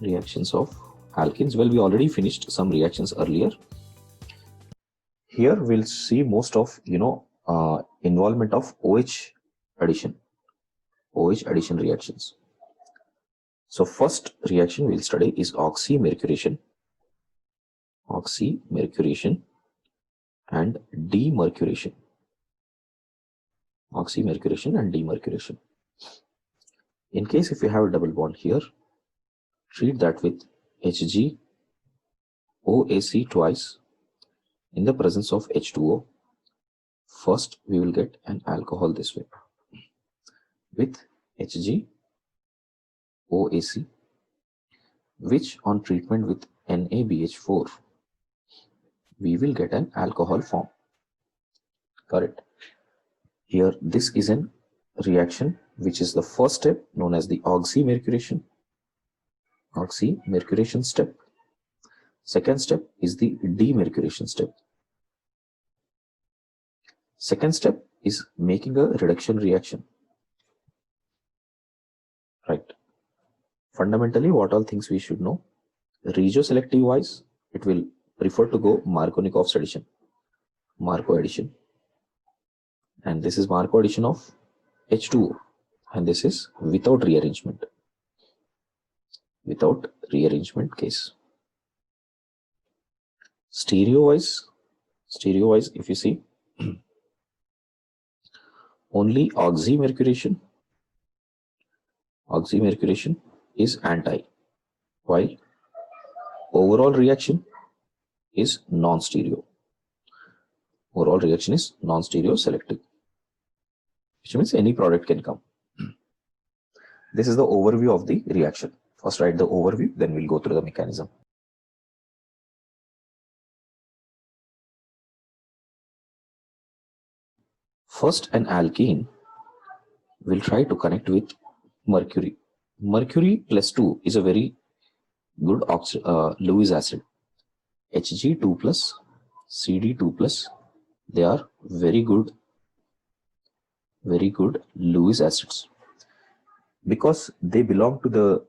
reactions of alkenes. Well, we already finished some reactions earlier. Here we'll see most of involvement of OH addition reactions. So first reaction we'll study is oxymercuration and demercuration. In case if you have a double bond here, treat that with HgOAc twice in the presence of H2O. First we will get an alcohol this way with HgOAc, which on treatment with NaBH4 we will get an alcohol form. Correct. Here this is an reaction which is the first step known as the oxymercuration step. Second step is the demercuration step. Second step is making a reduction reaction. Right. Fundamentally, what all things we should know? Regioselective wise, it will prefer to go Markovnikov's addition, Markov addition. And this is Markov addition of H2O. And this is without rearrangement case. Stereo wise, if you see, only oxymercuration is anti, while overall reaction is non-stereo. Selective, which means any product can come. This is the overview of the reaction. First write the overview, then we'll go through the mechanism. First, an alkene will try to connect with mercury. Mercury plus 2 is a very good Lewis acid. Hg2 plus, Cd2 plus, they are very good Lewis acids, because they belong to the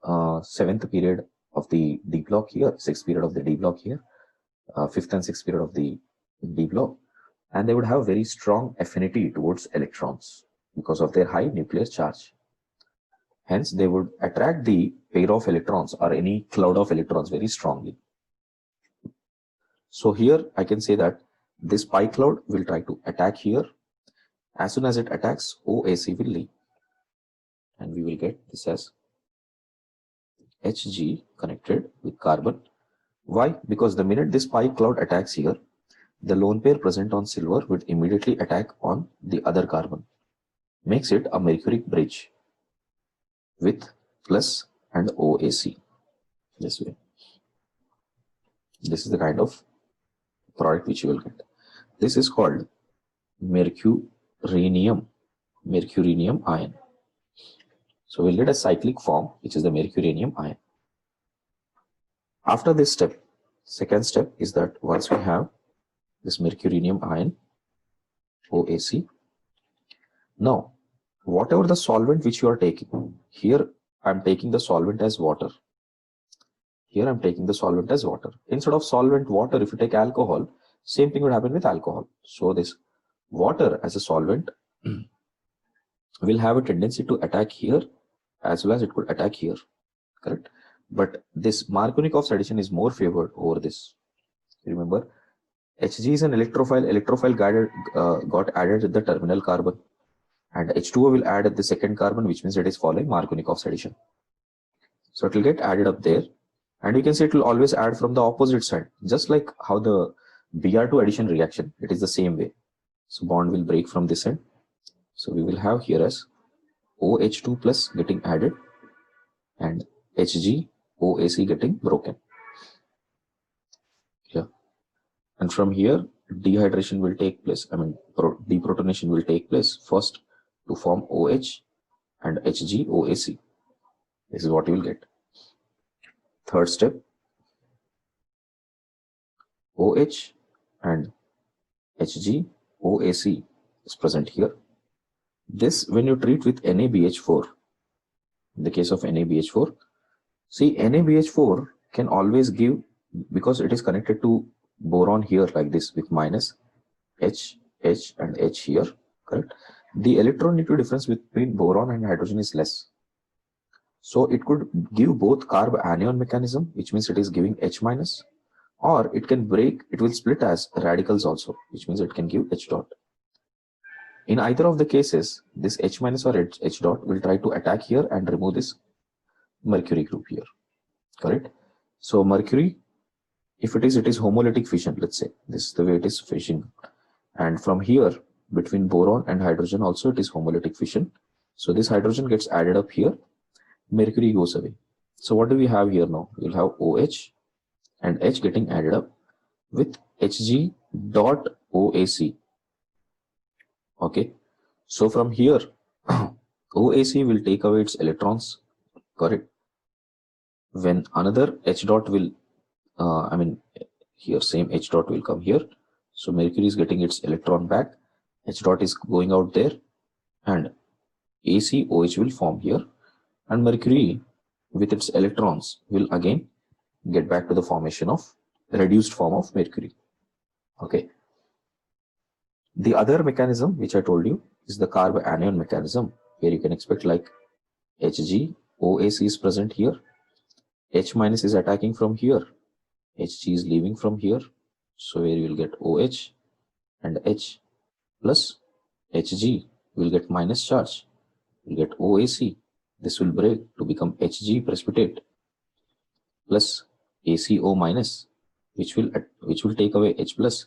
7th period of the D block here, 6th period of the D block here, 5th and 6th period of the D block, and they would have very strong affinity towards electrons because of their high nuclear charge. Hence, they would attract the pair of electrons or any cloud of electrons very strongly. So here I can say that this pi cloud will try to attack here. As soon as it attacks, OAc will leave, and we will get this as Hg connected with carbon. Why? Because the minute this pi cloud attacks here, the lone pair present on silver would immediately attack on the other carbon. Makes it a mercuric bridge with plus and OAc this way. This is the kind of product which you will get. This is called mercurinium ion. So we'll get a cyclic form, which is the mercurinium ion. After this step, second step is that once we have this mercurinium ion, OAc, now whatever the solvent which you are taking, here I'm taking the solvent as water. Instead of solvent water, if you take alcohol, same thing would happen with alcohol. So this water as a solvent will have a tendency to attack here as well as it could attack here, correct? But this Markovnikov's addition is more favored over this. Remember, Hg is an electrophile got added at the terminal carbon, and H2O will add at the second carbon, which means it is following Markovnikov's addition. So it will get added up there, and you can see it will always add from the opposite side, just like how the Br2 addition reaction, it is the same way. So bond will break from this end. So we will have here as OH2 plus getting added and HgOAc getting broken. Yeah. And from here, dehydration will take place, deprotonation will take place first to form OH and HgOAc. This is what you will get. Third step, OH and HgOAc is present here. This, when you treat with NaBH4, in the case of NaBH4, See, NaBH4 can always give, because it is connected to boron here like this with minus H, H and H here, correct? The electron neutral difference between boron and hydrogen is less. So it could give both carb anion mechanism, which means it is giving H minus, or it can break, it will split as radicals also, which means it can give H dot. In either of the cases, this H minus or H dot will try to attack here and remove this mercury group here, correct? So mercury, if it is homolytic fission, let's say, this is the way it is fission. And from here, between boron and hydrogen also it is homolytic fission. So this hydrogen gets added up here, mercury goes away. So what do we have here now? We'll have OH and H getting added up with Hg dot OAC. Okay, so from here, OAC will take away its electrons, correct? When another H dot will, here same H dot will come here. So mercury is getting its electron back, H dot is going out there, and ACOH will form here, and mercury with its electrons will again get back to the formation of reduced form of mercury. Okay. The other mechanism which I told you is the carb anion mechanism, where you can expect like Hg, OAC is present here, H minus is attacking from here, Hg is leaving from here, so where you will get OH and H plus Hg will get minus charge, will get OAC, this will break to become Hg precipitate plus ACO minus, which will take away H plus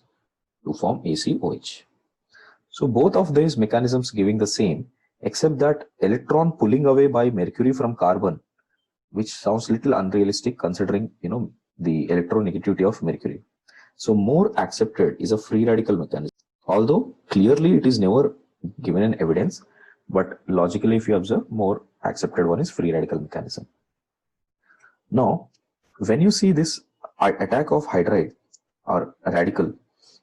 to form ACOH. So both of these mechanisms giving the same, except that electron pulling away by mercury from carbon, which sounds little unrealistic considering the electronegativity of mercury. So more accepted is a free radical mechanism, although clearly it is never given an evidence, but logically if you observe, more accepted one is free radical mechanism. Now when you see this attack of hydride or radical,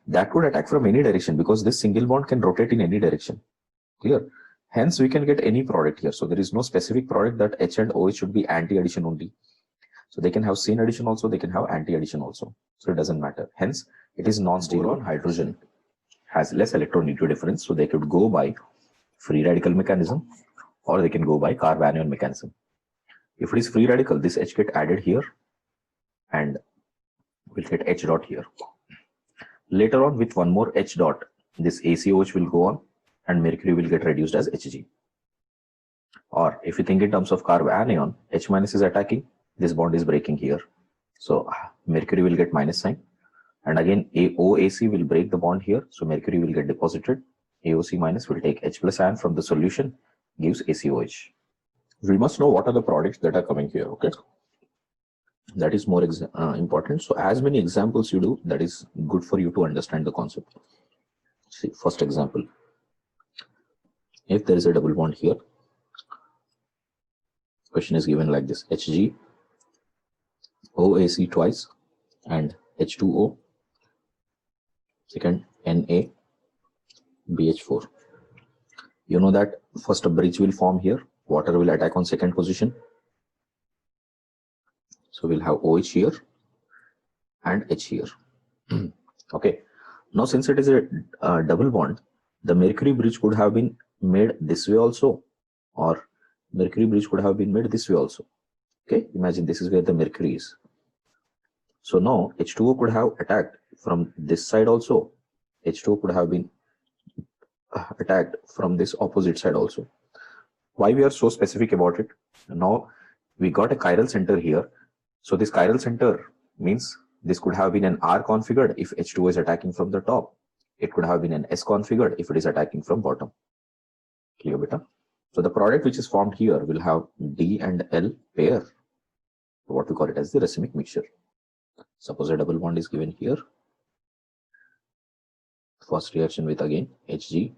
that could attack from any direction, because this single bond can rotate in any direction, clear? Hence we can get any product here. So there is no specific product that H and OH should be anti-addition only. So they can have syn addition also, they can have anti-addition also, so it doesn't matter. Hence it is non-stable. On hydrogen has less electronegativity difference, so they could go by free radical mechanism or they can go by carb anion mechanism. If it is free radical, this H get added here and we'll get H dot here. Later on with one more H dot, this ACOH will go on and mercury will get reduced as Hg. Or if you think in terms of carb anion, H minus is attacking, this bond is breaking here. So mercury will get minus sign, and again OAC will break the bond here, so mercury will get deposited. AOC minus will take H plus ion from the solution, gives ACOH. We must know what are the products that are coming here, okay? That is more important. So as many examples you do, that is good for you to understand the concept. See, first example, if there is a double bond here, question is given like this: Hg, OAC twice, and H2O, second Na, BH4. You know that first a bridge will form here, water will attack on second position. So we'll have OH here and H here. Okay. Now since it is a double bond, the mercury bridge could have been made this way also, or mercury bridge could have been made this way also. Okay. Imagine this is where the mercury is. So now H2O could have attacked from this side also. H2O could have been attacked from this opposite side also. Why we are so specific about it? Now we got a chiral center here. So this chiral center means this could have been an R configured if H2O is attacking from the top. It could have been an S configured if it is attacking from bottom. Clear, beta? So the product which is formed here will have D and L pair, what we call it as the racemic mixture. Suppose a double bond is given here. First reaction with again Hg,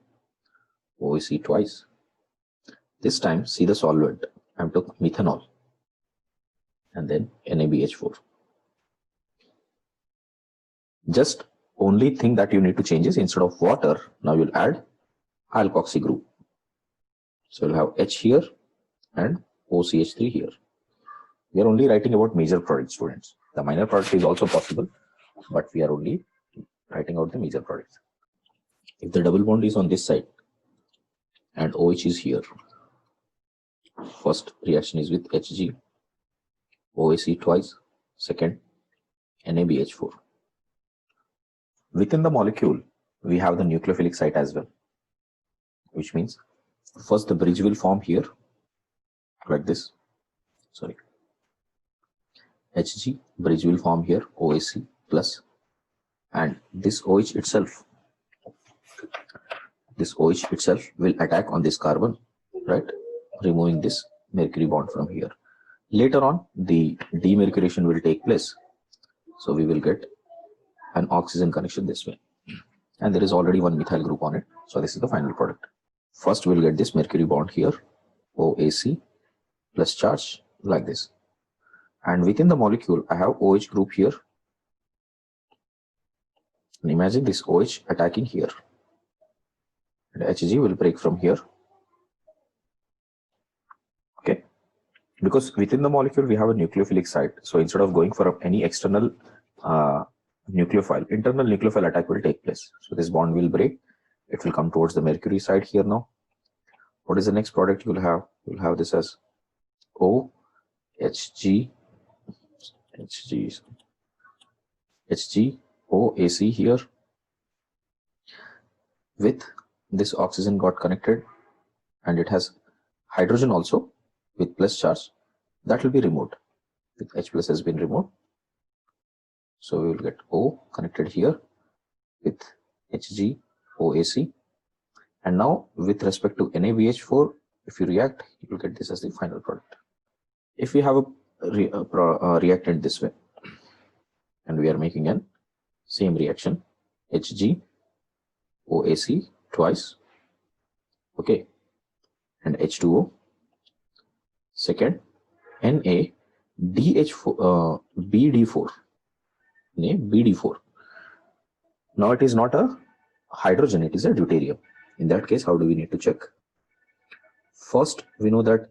OAC twice. This time see the solvent. I took methanol and then NaBH4. Just only thing that you need to change is instead of water, now you'll add alkoxy group. So you'll have H here and OCH3 here. We are only writing about major product, students. The minor product is also possible, but we are only writing out the major product. If the double bond is on this side and OH is here, first reaction is with Hg, OAC twice, second NaBH4. Within the molecule, we have the nucleophilic site as well, which means first the bridge will form here, like this. Sorry. Hg, bridge will form here, OAC plus, and this OH itself will attack on this carbon, right? Removing this mercury bond from here. Later on, the demercuration will take place. So we will get an oxygen connection this way. And there is already one methyl group on it. So this is the final product. First, we'll get this mercury bond here, OAC plus charge, like this. And within the molecule, I have OH group here. And imagine this OH attacking here. And Hg will break from here. Okay. Because within the molecule, we have a nucleophilic site. So instead of going for any external nucleophile, internal nucleophile attack will take place. So this bond will break. It will come towards the mercury side here now. What is the next product you will have? You will have this as OHG, OAC here. With this oxygen got connected, and it has hydrogen also with plus charge. That will be removed. With H plus has been removed. So we will get O connected here with Hg, OAC. And now with respect to NaBH4, if you react, you will get this as the final product. If we have a reactant this way, and we are making an same reaction, Hg, OAC twice, okay, and H2O, second, NaDH4, BD4, BD4. Now it is not a hydrogen, it is a deuterium. In that case, how do we need to check? First, we know that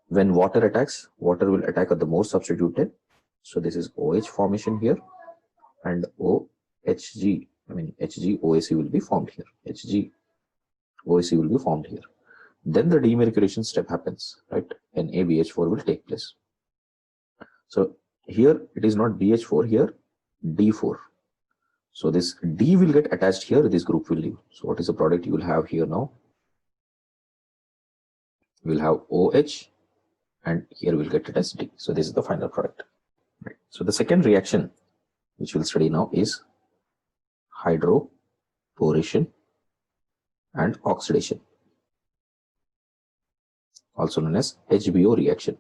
when water attacks, water will attack at the more substituted. So this is OH formation here, and Hg, OAC will be formed here. Hg, OAC will be formed here. Then the demercuration step happens, right? NaBH4 will take place. So here it is not BH4, here D4. So this D will get attached here, this group will leave. So what is the product you will have here now? We'll have OH, and here we'll get it as D. So this is the final product. Right. So the second reaction which we'll study now is hydroboration and oxidation, also known as HBO reaction.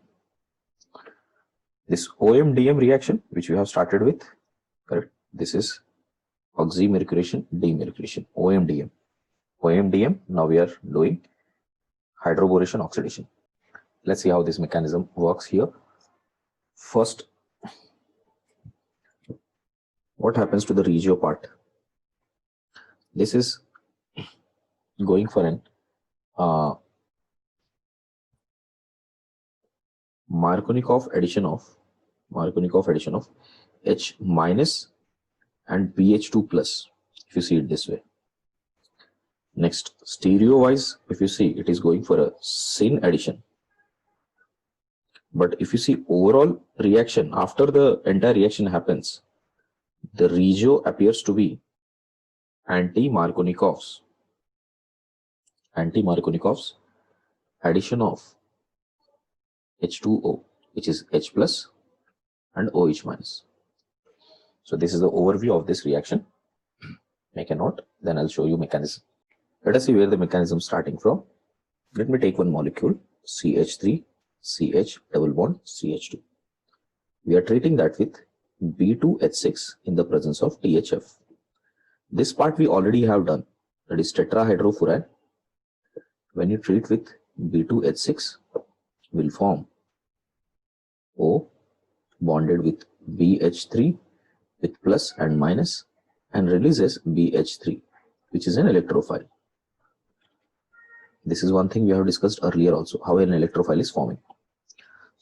This OM-DM reaction, which we have started with, correct? This is oxymercuration, demercuration, OM-DM. OM-DM, now we are doing hydroboration, oxidation. Let's see how this mechanism works here. First, what happens to the regio part? This is going for an Markovnikov addition of H minus and BH2 plus, if you see it this way. Next, stereo wise, if you see, it is going for a syn addition. But if you see overall reaction, after the entire reaction happens, the regio appears to be anti-Markovnikov's addition of H2O, which is H plus and OH minus. So this is the overview of this reaction. Make a note, then I'll show you mechanism. Let us see where the mechanism starting from. Let me take one molecule, CH3, CH double bond, CH2. We are treating that with B2H6 in the presence of THF. This part we already have done, that is tetrahydrofuran. When you treat with B2H6, will form O bonded with BH3 with plus and minus, and releases BH3, which is an electrophile. This is one thing we have discussed earlier also, how an electrophile is forming.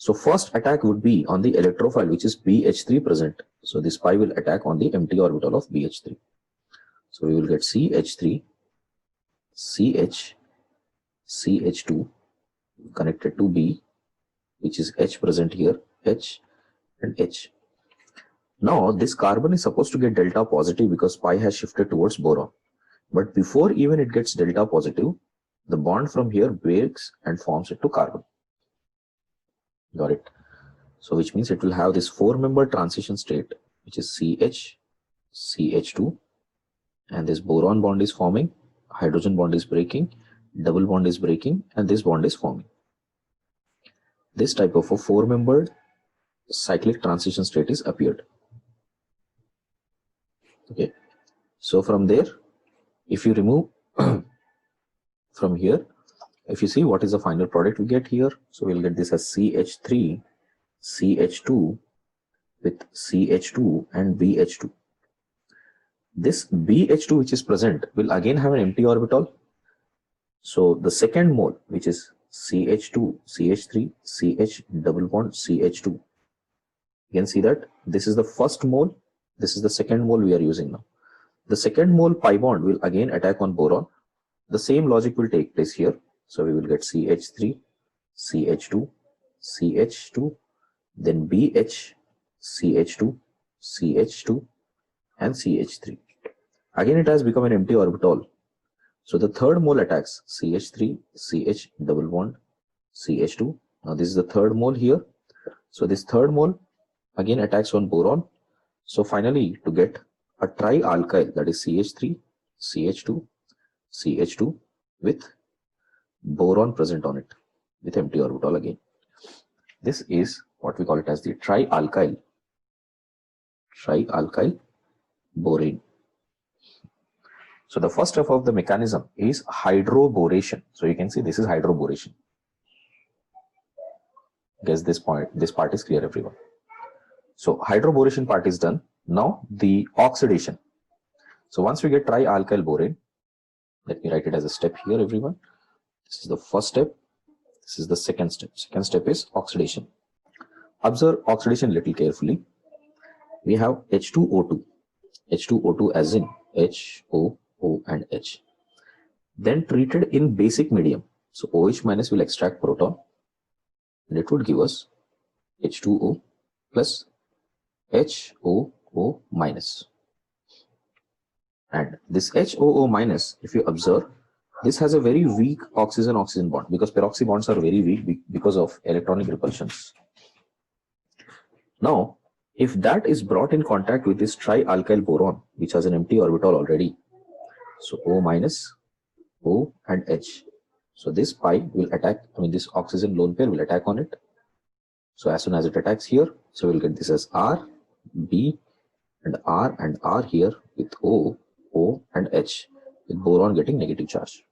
So first attack would be on the electrophile, which is BH3 present. So this pi will attack on the empty orbital of BH3. So we will get CH3, CH, CH2 connected to B, which is H present here, H and H. Now this carbon is supposed to get delta positive because pi has shifted towards boron. But before even it gets delta positive, the bond from here breaks and forms it to carbon. Got it? So which means it will have this 4-member transition state, which is CH, CH2, and this boron bond is forming, hydrogen bond is breaking, double bond is breaking, and this bond is forming. This type of a 4-membered cyclic transition state is appeared. Okay, so from there, if you remove from here, if you see what is the final product we get here, so we'll get this as CH3, CH2 with CH2 and BH2. This BH2 which is present will again have an empty orbital. So the second mole, which is CH2, CH3, CH double bond, CH2. You can see that this is the first mole, this is the second mole we are using now. The second mole pi bond will again attack on boron. The same logic will take place here. So we will get CH3, CH2, CH2, then BH, CH2, CH2, and CH3. Again, it has become an empty orbital. So the third mole attacks CH3, CH double bond, CH2. Now this is the third mole here. So this third mole again attacks on boron. So finally, to get a trialkyl, that is CH3, CH2, CH2 with boron present on it with empty orbital again. This is what we call it as the trialkyl borane. So the first step of the mechanism is hydroboration. So you can see this is hydroboration. Guess this part is clear, everyone. So hydroboration part is done. Now the oxidation. So once we get trialkyl borane, let me write it as a step here, everyone. This is the first step. This is the second step. Second step is oxidation. Observe oxidation little carefully. We have H2O2. H2O2 as in H, O, O and H. Then treated in basic medium. So OH minus will extract proton and it would give us H2O plus HOO minus. And this HOO minus, if you observe, this has a very weak oxygen-oxygen bond because peroxy bonds are very weak because of electronic repulsions. Now, if that is brought in contact with this trialkyl boron, which has an empty orbital already, so O minus, O and H. So this pi will attack, this oxygen lone pair will attack on it. So as soon as it attacks here, so we'll get this as R, B and R here with O, O and H with boron getting negative charge.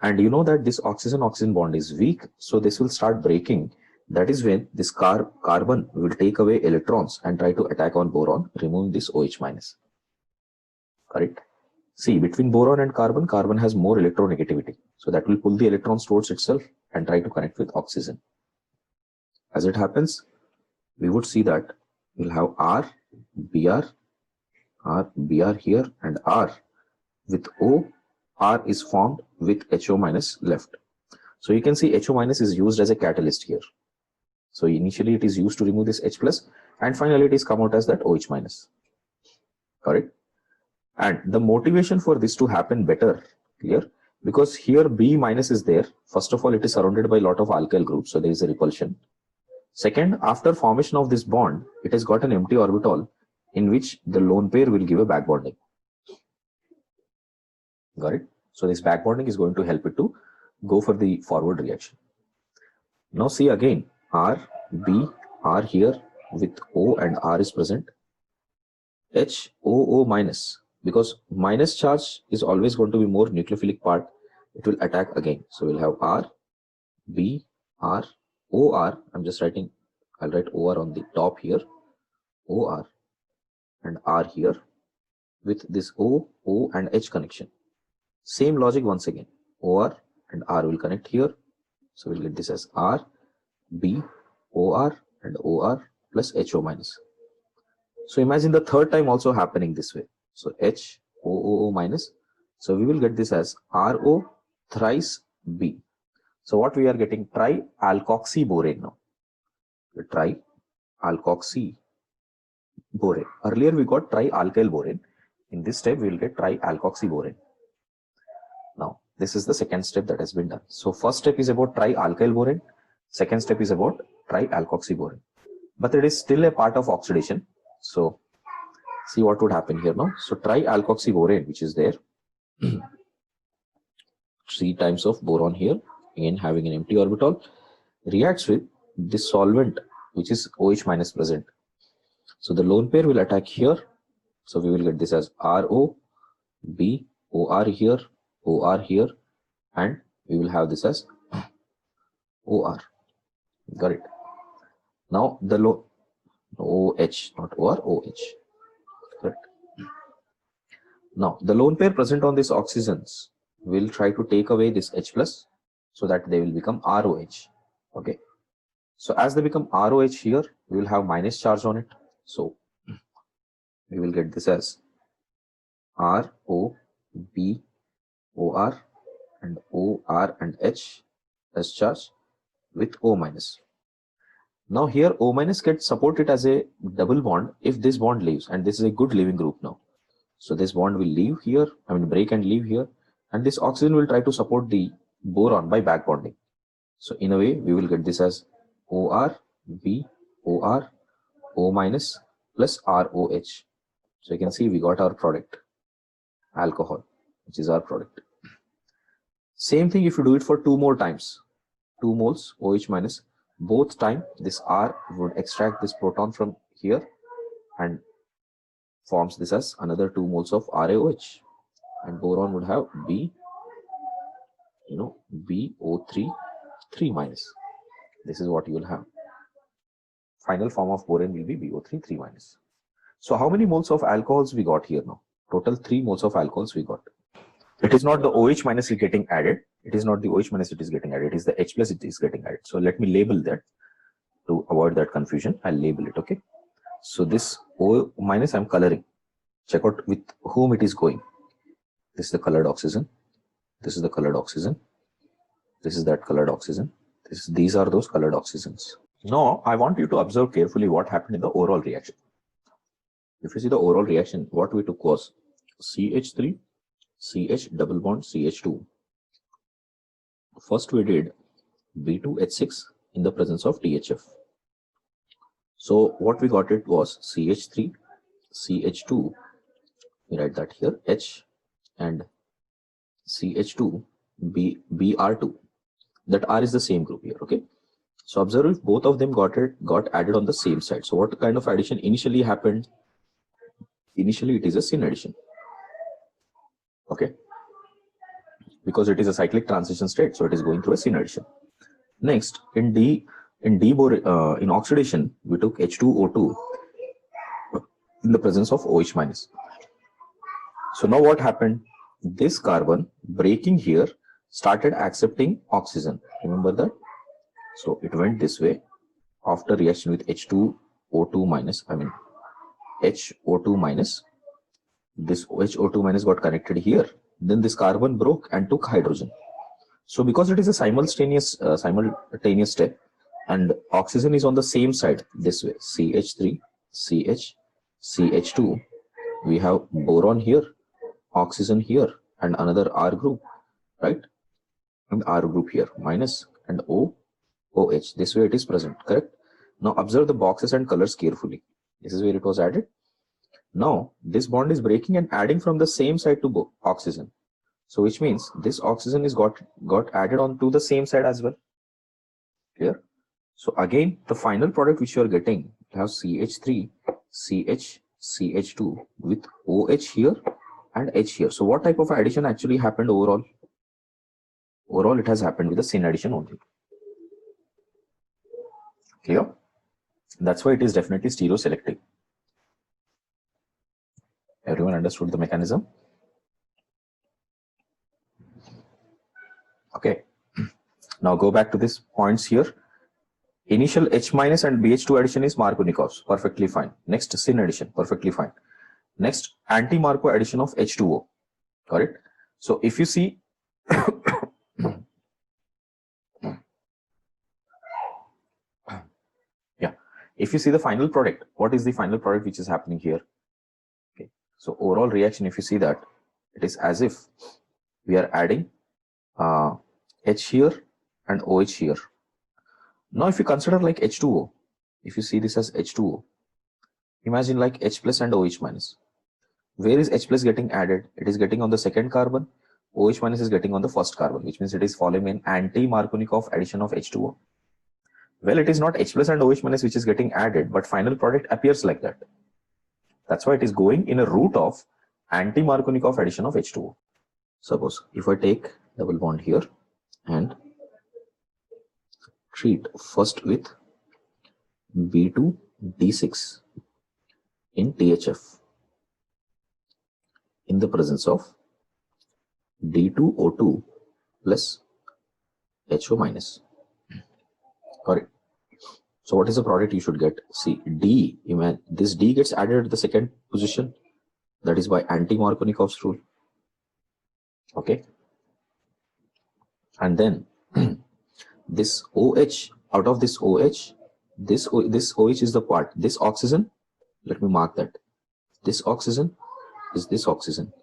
And you know that this oxygen-oxygen bond is weak, so this will start breaking. That is when this carbon will take away electrons and try to attack on boron, removing this OH minus. Correct? See, between boron and carbon, carbon has more electronegativity. So that will pull the electrons towards itself and try to connect with oxygen. As it happens, we would see that we'll have R, Br here and R with O. R is formed with HO minus left. So you can see HO minus is used as a catalyst here. So initially it is used to remove this H plus and finally it is come out as that OH minus. Correct? And the motivation for this to happen better here, because here B minus is there. First of all, it is surrounded by a lot of alkyl groups, so there is a repulsion. Second, after formation of this bond, it has got an empty orbital in which the lone pair will give a back bonding. Got it? So this back bonding is going to help it to go for the forward reaction. Now see again, R, B, R here with O and R is present. H, O, O minus, because minus charge is always going to be more nucleophilic part, it will attack again. So we'll have R, B, R, OR. I'm just writing, I'll write OR on the top here, OR and R here with this O, O and H connection. Same logic once again, OR and R will connect here. So we'll get this as R, B, OR, and OR plus HO minus. So imagine the third time also happening this way. So HOOO minus. So we will get this as RO thrice B. So what we are getting? Trialkoxyborane now. Trialkoxyborane. Earlier we got trialkyl borane. In this step we will get trialkoxyborane. Now this is the second step that has been done. So first step is about trialkyl borane. Second step is about trialkoxyborane. But it is still a part of oxidation. So see what would happen here now. So trialkoxyborane, which is there, 3 times of boron here, again having an empty orbital, reacts with this solvent which is OH minus present. So the lone pair will attack here. So we will get this as RO, B, OR here, and we will have this as OR. Got it. Now the OH, not OR, OH. Correct. Now the lone pair present on these oxygens will try to take away this H plus so that they will become ROH. Okay. So as they become ROH here, we will have minus charge on it. So we will get this as RO, B, OR, and OR and H as charge with O minus. Now here O minus gets supported as a double bond if this bond leaves, and this is a good leaving group now. So this bond will leave here, break and leave here, and this oxygen will try to support the boron by back bonding. So in a way, we will get this as OR, B, OR, O minus plus ROH. So you can see we got our product, alcohol, which is our product. Same thing if you do it for 2 more times, 2 moles OH minus, both time this R would extract this proton from here and forms this as another 2 moles of RaOH, and boron would have B, BO3 3 minus. This is what you will have. Final form of boron will be BO3 3 minus. So how many moles of alcohols we got here now? Total 3 moles of alcohols we got. It is not the OH minus is getting added. It is not the OH minus it is getting added. It is the H plus it is getting added. So let me label that to avoid that confusion. I'll label it. Okay. So this O minus I'm coloring. Check out with whom it is going. This is the colored oxygen. This is the colored oxygen. This is that colored oxygen. These are those colored oxygens. Now I want you to observe carefully what happened in the overall reaction. If you see the overall reaction, what we took was CH3, CH double bond CH2. First we did B2H6 in the presence of THF. So what we got it was CH3, CH2, we write that here, H, and CH2, BR2. That R is the same group here, okay? So observe if both of them got added on the same side. So what kind of addition initially happened? Initially it is a syn addition, okay? Because it is a cyclic transition state, so it is going through a syn addition. Next, in oxidation, we took H2O2 in the presence of OH minus. So now what happened? This carbon breaking here started accepting oxygen. Remember that? So it went this way after reaction with H2O2 minus, HO2 minus. This HO2 minus got connected here. Then this carbon broke and took hydrogen. So because it is a simultaneous step and oxygen is on the same side this way, CH3, CH, CH2, we have boron here, oxygen here, and another R group, right? And R group here, minus, and OH. This way it is present, correct? Now observe the boxes and colors carefully. This is where it was added. Now this bond is breaking and adding from the same side to oxygen. So which means this oxygen is got added on to the same side as well. Clear? So again, the final product which you are getting, you have CH3, CH, CH2 with OH here and H here. So what type of addition actually happened overall? Overall, it has happened with the syn addition only. Clear? That's why it is definitely stereoselective. Everyone understood the mechanism? Okay. Now go back to these points here. Initial H minus and BH2 addition is Markovnikov's, perfectly fine. Next, syn addition, perfectly fine. Next, anti-Markov addition of H2O, correct? So if you see, yeah, if you see the final product, what is the final product which is happening here? Okay, so overall reaction, if you see that, it is as if we are adding H here and OH here. Now, if you consider like H2O, if you see this as H2O, imagine like H plus and OH minus. Where is H plus getting added? It is getting on the second carbon. OH minus is getting on the first carbon, which means it is following an anti-Markovnikov addition of H2O. Well, it is not H plus and OH minus which is getting added, but final product appears like that. That's why it is going in a route of anti-Markovnikov addition of H2O. Suppose if I take double bond here and treat first with B2D6 in THF in the presence of D2O2 plus HO minus. Correct. So what is the product you should get? See, D, this D gets added at the second position, that is by anti-Markovnikov's rule. Okay. And then this OH, out of this OH, this OH is the part, this oxygen, let me mark that. This oxygen is this oxygen.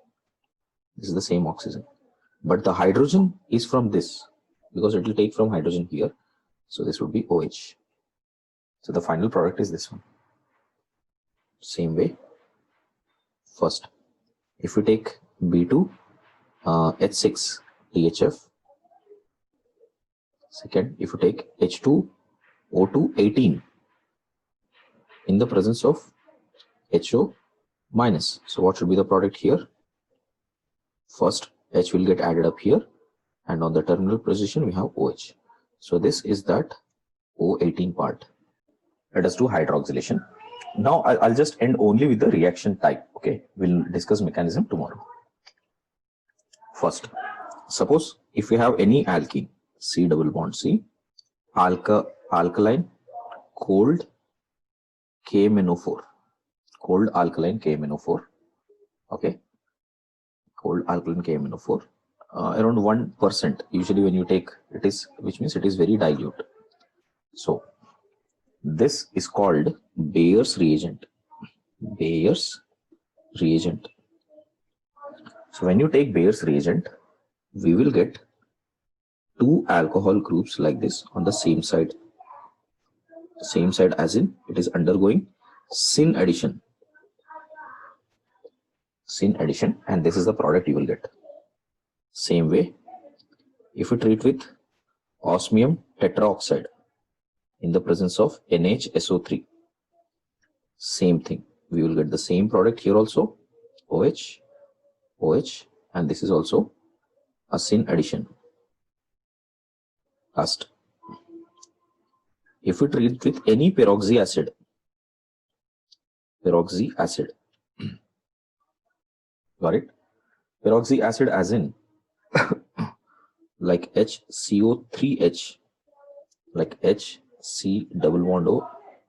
This is the same oxygen. But the hydrogen is from this, because it will take from hydrogen here. So this would be OH. So the final product is this one. Same way. First, if we take B2, H6, THF. Second, if you take H2O2, 18 in the presence of HO minus. So what should be the product here? First, H will get added up here, and on the terminal position we have OH. So this is that O18 part. Let us do hydroxylation. Now I'll just end only with the reaction type. Okay, we'll discuss mechanism tomorrow. First, suppose if we have any alkene, C double bond C, alkaline, cold, KMnO4, cold alkaline KMnO4. Okay, cold alkaline KMnO4, around 1%. Usually when you take it is, which means it is very dilute. So this is called Bayer's reagent. Bayer's reagent. So when you take Bayer's reagent, we will get two alcohol groups like this on the same side. Same side as in it is undergoing syn addition. Syn addition, and this is the product you will get. Same way, if we treat with osmium tetraoxide in the presence of NHSO3, same thing. We will get the same product here also, OH, OH, and this is also a syn addition. Last, if we treat with any peroxy acid, got it? Peroxy acid as in like HCO3H, like HC double bond O.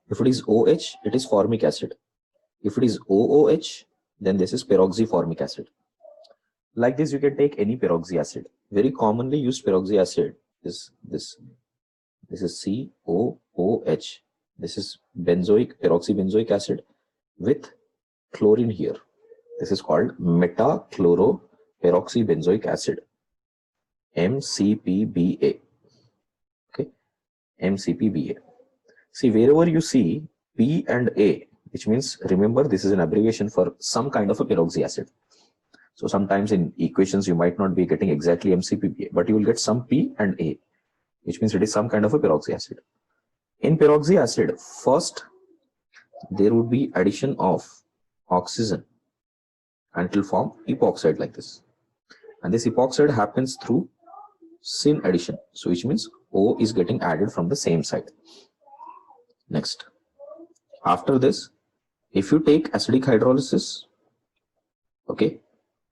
If it is OH, it is formic acid. If it is OOH, then this is peroxyformic acid. Like this, you can take any peroxy acid. Very commonly used peroxy acid is this. This is COOH. This is peroxybenzoic acid with chlorine here. This is called metachloroperoxybenzoic acid, MCPBA. Okay, MCPBA. See, wherever you see P and A, which means, remember, this is an abbreviation for some kind of a peroxy acid. So sometimes in equations you might not be getting exactly MCPBA, but you will get some P and A, which means it is some kind of a peroxy acid. In peroxy acid, first there would be addition of oxygen and it will form epoxide like this. And this epoxide happens through syn addition. So which means O is getting added from the same side. Next, after this, if you take acidic hydrolysis, okay,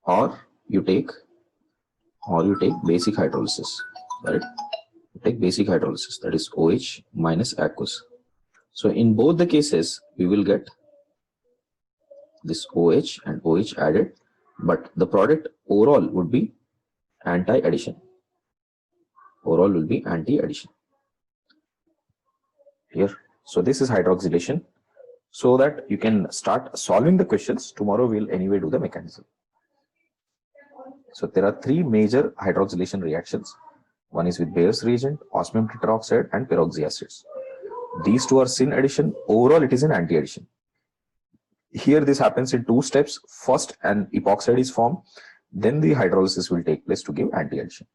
or you take basic hydrolysis, right? take basic hydrolysis, that is OH minus aqueous. So in both the cases, we will get this OH and OH added, but the product overall would be anti-addition. Overall will be anti-addition here. So this is hydroxylation, so that you can start solving the questions. Tomorrow we'll anyway do the mechanism. So there are three major hydroxylation reactions. One is with Bayer's reagent, osmium tetroxide and peroxyacids. These two are syn addition. Overall it is an anti-addition. Here this happens in two steps. First an epoxide is formed, then the hydrolysis will take place to give anti-addition.